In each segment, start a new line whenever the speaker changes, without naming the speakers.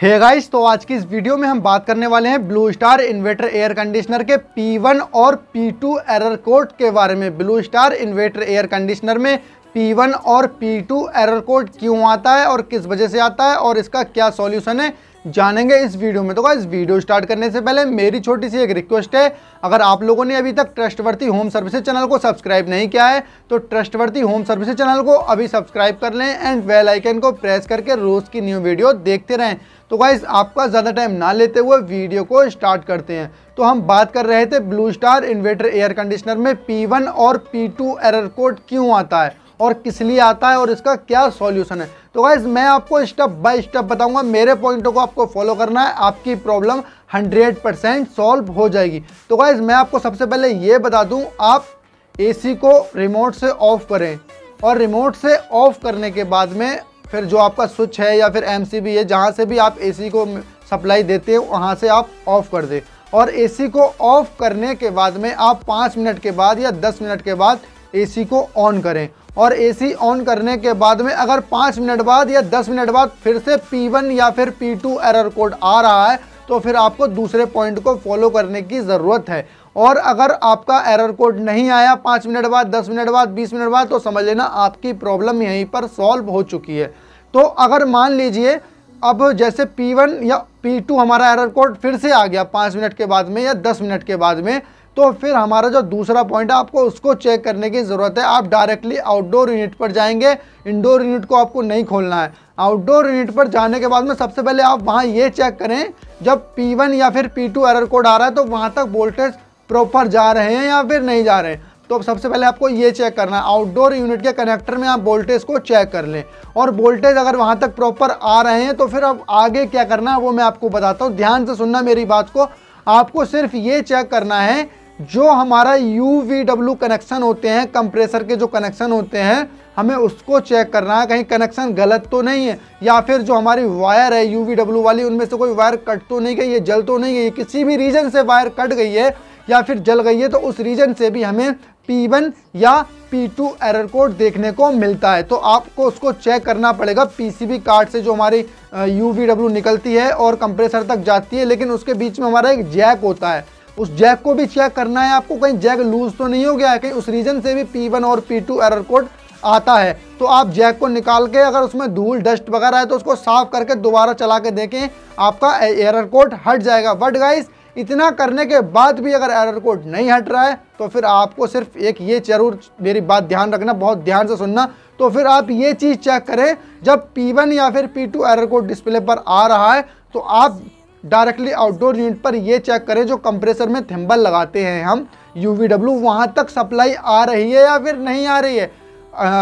Hey guys, तो आज की इस वीडियो में हम बात करने वाले हैं blue star inverter air conditioner के P1 और P2 एरर कोड के बारे में। Blue star inverter air conditioner में P1 और P2 एरर कोड क्यों आता है और किस वजह से आता है और इसका क्या सॉल्यूशन है, जानेंगे इस वीडियो में। तो गाइस, वीडियो स्टार्ट करने से पहले मेरी छोटी सी एक रिक्वेस्ट है, अगर आप लोगों ने अभी तक ट्रस्टवर्दी होम सर्विसेज चैनल को सब्सक्राइब नहीं किया है तो ट्रस्टवर्दी होम सर्विसेज चैनल को अभी सब्सक्राइब कर लें एंड बेल आइकन को प्रेस करके रोज़ की न्यू वीडियो देखते रहें। तो गाइस, आपका ज़्यादा टाइम ना लेते हुए वीडियो को स्टार्ट करते हैं। तो हम बात कर रहे थे blue star inverter air conditioner में P1 और P2 एरर कोड क्यों आता है और किस लिए आता है और इसका क्या सॉल्यूशन है। तो गाइस, मैं आपको स्टेप बाय स्टेप बताऊंगा, मेरे पॉइंटों को आपको फॉलो करना है, आपकी प्रॉब्लम 100% सॉल्व हो जाएगी। तो गाइस, मैं आपको सबसे पहले ये बता दूं, आप एसी को रिमोट से ऑफ करें और रिमोट से ऑफ करने के बाद में फिर जो आपका स्विच है या फिर MCB है, जहाँ से भी आप एसी को सप्लाई देते हैं वहाँ से आप ऑफ कर दें। और एसी को ऑफ करने के बाद में आप 5 मिनट के बाद या 10 मिनट के बाद एसी को ऑन करें। और एसी ऑन करने के बाद में अगर 5 मिनट बाद या 10 मिनट बाद फिर से P1 या फिर P2 एरर कोड आ रहा है तो फिर आपको दूसरे पॉइंट को फॉलो करने की ज़रूरत है। और अगर आपका एरर कोड नहीं आया 5 मिनट बाद, 10 मिनट बाद, 20 मिनट बाद, तो समझ लेना आपकी प्रॉब्लम यहीं पर सॉल्व हो चुकी है। तो अगर मान लीजिए अब जैसे P1 या P2 हमारा एरर कोड फिर से आ गया 5 मिनट के बाद में या 10 मिनट के बाद में, तो फिर हमारा जो दूसरा पॉइंट है आपको उसको चेक करने की ज़रूरत है। आप डायरेक्टली आउटडोर यूनिट पर जाएंगे, इंडोर यूनिट को आपको नहीं खोलना है। आउटडोर यूनिट पर जाने के बाद में सबसे पहले आप वहाँ ये चेक करें, जब P1 या फिर P2 एरर कोड आ रहा है तो वहाँ तक वोल्टेज प्रॉपर जा रहे हैं या फिर नहीं जा रहे हैं। तो सबसे पहले आपको ये चेक करना है, आउटडोर यूनिट के कनेक्टर में आप वोल्टेज को चेक कर लें और वोल्टेज अगर वहाँ तक प्रॉपर आ रहे हैं तो फिर अब आगे क्या करना है वो मैं आपको बताता हूँ। ध्यान से सुनना मेरी बात को। आपको सिर्फ ये चेक करना है, जो हमारा UVW कनेक्शन होते हैं, कंप्रेसर के जो कनेक्शन होते हैं, हमें उसको चेक करना है कहीं कनेक्शन गलत तो नहीं है, या फिर जो हमारी वायर है UVW वाली उनमें से कोई वायर कट तो नहीं गई है, जल तो नहीं गई है। किसी भी रीजन से वायर कट गई है या फिर जल गई है तो उस रीजन से भी हमें P1 या P2 एरर कोड देखने को मिलता है। तो आपको उसको चेक करना पड़ेगा PCB कार्ड से, जो हमारी UVW निकलती है और कंप्रेसर तक जाती है, लेकिन उसके बीच में हमारा एक जैक होता है, उस जैक को भी चेक करना है आपको, कहीं जैक लूज तो नहीं हो गया है, कहीं उस रीजन से भी P1 और P2 एरर कोड आता है। तो आप जैक को निकाल के अगर उसमें धूल डस्ट वगैरह है तो उसको साफ करके दोबारा चला के देखें, आपका एरर कोड हट जाएगा। बट गाइस, इतना करने के बाद भी अगर एरर कोड नहीं हट रहा है तो फिर आपको सिर्फ एक ये जरूर मेरी बात ध्यान रखना, बहुत ध्यान से सुनना। तो फिर आप ये चीज़ चेक करें, जब P1 या फिर P2 एरर कोड डिस्प्ले पर आ रहा है तो आप डायरेक्टली आउटडोर यूनिट पर ये चेक करें, जो कंप्रेसर में थिम्बल लगाते हैं हम UVW, वहाँ तक सप्लाई आ रही है या फिर नहीं आ रही है।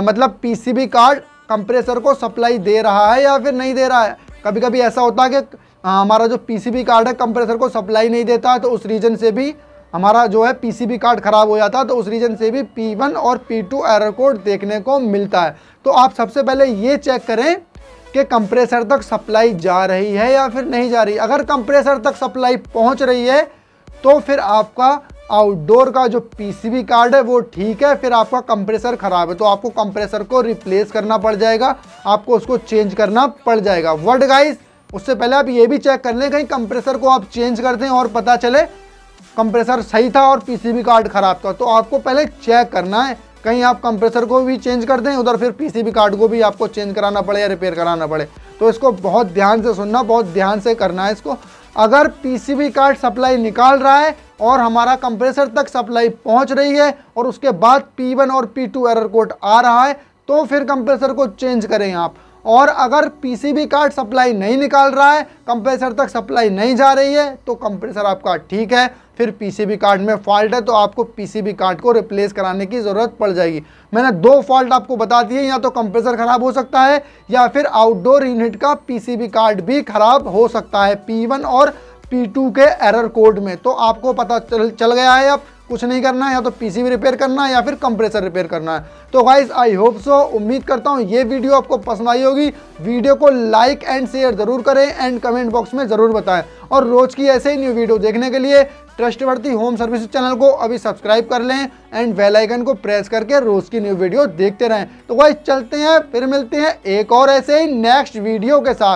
मतलब PCB कार्ड कंप्रेसर को सप्लाई दे रहा है या फिर नहीं दे रहा है। कभी कभी ऐसा होता है कि हमारा जो PCB कार्ड है कंप्रेसर को सप्लाई नहीं देता, तो उस रीजन से भी हमारा जो है PCB कार्ड ख़राब हो जाता है, तो उस रीजन से भी P1 और P2 एरर कोड देखने को मिलता है। तो आप सबसे पहले ये चेक करें कि कंप्रेसर तक सप्लाई जा रही है या फिर नहीं जा रही। अगर कंप्रेसर तक सप्लाई पहुंच रही है तो फिर आपका आउटडोर का जो PCB कार्ड है वो ठीक है, फिर आपका कंप्रेसर ख़राब है तो आपको कंप्रेसर को रिप्लेस करना पड़ जाएगा, आपको उसको चेंज करना पड़ जाएगा। वर्ड गाइस, उससे पहले आप ये भी चेक कर लें, कहीं कंप्रेसर को आप चेंज कर दें और पता चले कंप्रेसर सही था और PCB कार्ड ख़राब था, तो आपको पहले चेक करना है, कहीं आप कंप्रेसर को भी चेंज कर दें, उधर फिर PCB कार्ड को भी आपको चेंज कराना पड़े या रिपेयर कराना पड़े। तो इसको बहुत ध्यान से सुनना, बहुत ध्यान से करना है इसको। अगर PCB कार्ड सप्लाई निकाल रहा है और हमारा कंप्रेसर तक सप्लाई पहुंच रही है और उसके बाद P1 और P2 एरर कोड आ रहा है तो फिर कंप्रेसर को चेंज करें आप। और अगर PCB कार्ड सप्लाई नहीं निकाल रहा है, कंप्रेसर तक सप्लाई नहीं जा रही है, तो कंप्रेसर आपका ठीक है, फिर PCB कार्ड में फॉल्ट है तो आपको PCB कार्ड को रिप्लेस कराने की ज़रूरत पड़ जाएगी। मैंने 2 फॉल्ट आपको बता दिए, या तो कंप्रेसर ख़राब हो सकता है या फिर आउटडोर यूनिट का PCB कार्ड भी ख़राब हो सकता है P1 और P2 के एरर कोड में। तो आपको पता चल गया है, अब कुछ नहीं करना है, या तो PCB रिपेयर करना है या फिर कंप्रेसर रिपेयर करना है। तो गाइस, आई होप सो, उम्मीद करता हूँ ये वीडियो आपको पसंद आई होगी। वीडियो को लाइक एंड शेयर ज़रूर करें एंड कमेंट बॉक्स में ज़रूर बताएं। और रोज़ की ऐसे ही न्यू वीडियो देखने के लिए ट्रस्टवर्दी होम सर्विसेज चैनल को अभी सब्सक्राइब कर लें एंड बेल आइकन को प्रेस करके रोज़ की न्यू वीडियो देखते रहें। तो गाइस, चलते हैं, फिर मिलते हैं एक और ऐसे ही नेक्स्ट वीडियो के साथ।